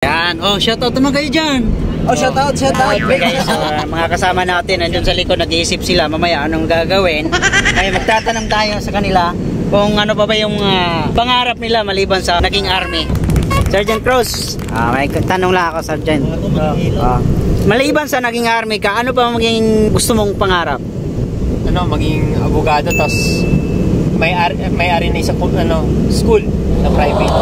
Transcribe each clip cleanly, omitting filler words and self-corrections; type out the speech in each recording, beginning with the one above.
Yan. Oh, shoutout naman kayo dyan. Oh, shoutout. Guys, mga kasama natin nandun sa likod, nag-iisip sila mamaya anong gagawin. Ay magtatanong tayo sa kanila kung ano pa ba yung pangarap nila maliban sa naging army. Sergeant Cruz, may tanong lang ako, Sergeant. Maliban sa naging army ka, ano pa maging gusto mong pangarap? Ano, maging abogado, tapos may-ari na isang school na private.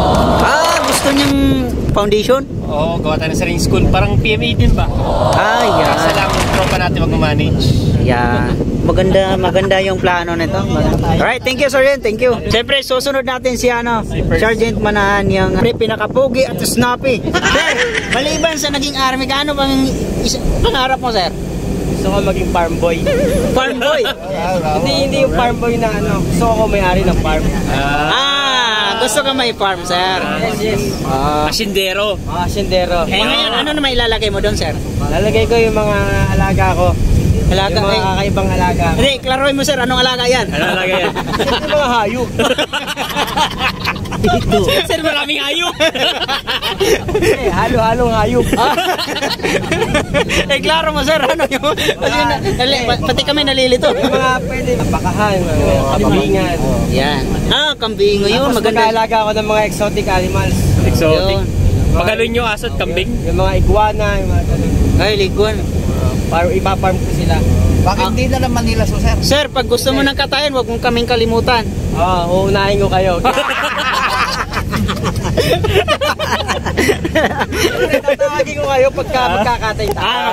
Gusto niyang foundation? Oo, gawa tayo ng sariling school. Parang PMA din ba? Yeah. Kasi lang tropa natin mag-manage. Yeah. Maganda yung plano nito. Alright, thank you, Sergeant. Thank you. Siyempre, susunod natin si Sergeant Manahan, yung pinakapugi at snappy. Sir, maliban sa naging army, kaano bang pangarap mo, sir? Gusto ko maging farm boy. Farm boy? Hindi yung farm boy na gusto ko may-ari ng farm. Gusto ka may farm, sir? Yes. Asyendero. Asyendero. Ngayon, ano na may ilalagay mo doon, sir? Lalagay ko yung mga alaga ko. Alaga? Yung mga kakaibang alaga. Hindi, klaroin mo, sir, anong alaga yan? Anong alaga yan? Yung mga hayop. Sir, maraming hayop. Halo-halong hayop. Klaro mo, sir, ano yung... Pati kami nalilito. Yung mga pwede, bakahan, kambingan. Yan. Kambingo yun. Maganda. Mag-aalaga ako ng mga exotic animals. Exotic? Pagaloy nyo asot, kambing? Yung mga iguana, yung mga ganun. Ay, liguan. Ipaparm ko sila. Bakit hindi na lang Manila, so sir? Sir, pag gusto mo ng katayin, huwag mong kaming kalimutan. Uunahin ko kayo. Tatawagin ko kayo pagka magkakatay tayo.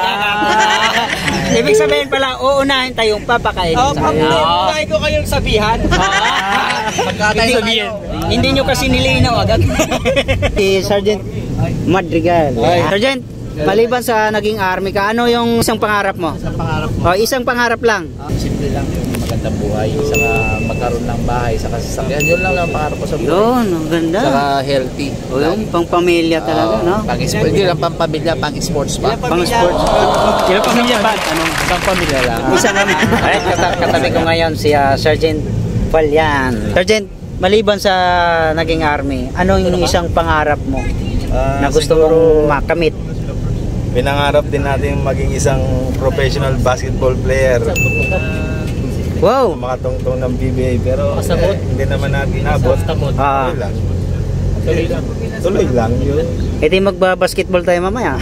Ibig sabihin pala, uunahin tayong papakainin sa akin. Uunahin ko kayong sabihan. Hindi nyo kasi nilinaw agad. Si Sergeant Madrigal. Sergeant, maliban sa naging army ka, ano yung isang pangarap mo? Isang pangarap mo? Isang pangarap lang. Simple lang yung magandang buhay, saka magkaroon ng bahay, saka sasakyan. Yun lang ang pangarap ko sa buhay. Yun, ang ganda. Saka healthy. Yung pang pamilya talaga, no? Pang-sports. Hindi lang pang pamilya, pang-sports pa. Pang sports. Ilang pamilya ba? Isang pamilya lang. Isang pamilya. Alright, katabi ko ngayon si Sergeant Falyan. Sergeant, maliban sa naging army, ano yung isang pangarap mo na gusto mong makamit? Pinangarap din natin maging isang professional basketball player. Wow! Makatungtong ng PBA pero hindi naman natin nabot. Tuloy lang yun. Ito magbabasketball tayo mamaya.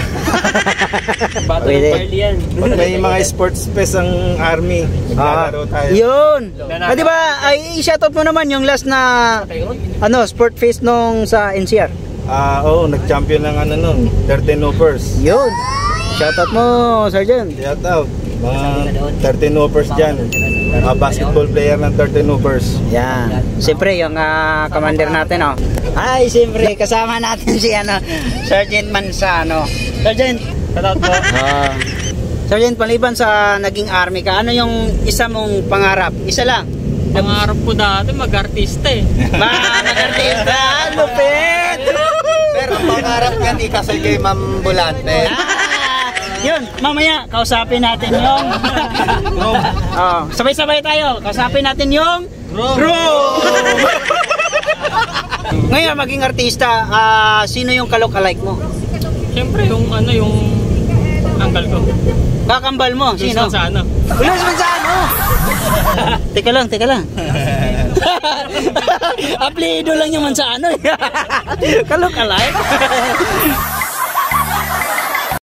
Pwede. Pag may mga sports fest ang army, maglalaro tayo. Yun! Di ba, ay i-shoutout mo naman yung last na sport fest nung sa NCR. Nag-champion ng nun, 13 Hoopers. Yun! Shoutout mo, Sergeant. Shoutout. Mga 13 Hoopers dyan. Basketball player ng 13 Hoopers. Yan. Siyempre, yung commander natin, Ay, siyempre, kasama natin si Sergeant Mansano. Sergeant! Shoutout po. Sergeant, paliban sa naging army ka, ano yung isa mong pangarap? Isa lang. Pangarap ko dati mag-artista Mag-artista! Lupit! Sir, ang pangarap yan, ikasal kay Ma'am Bulante. Yun, mamaya, kausapin natin yung sabay-sabay tayo. Kausapin natin yung Groom! Ngayon, maging artista, sino yung kalok-alike mo? Siyempre, yung uncle ko. Kakambal mo? Sino? Luis Manzano. Luis Manzano! Teka lang. Apelido lang yung Manzano. Kalok-alike?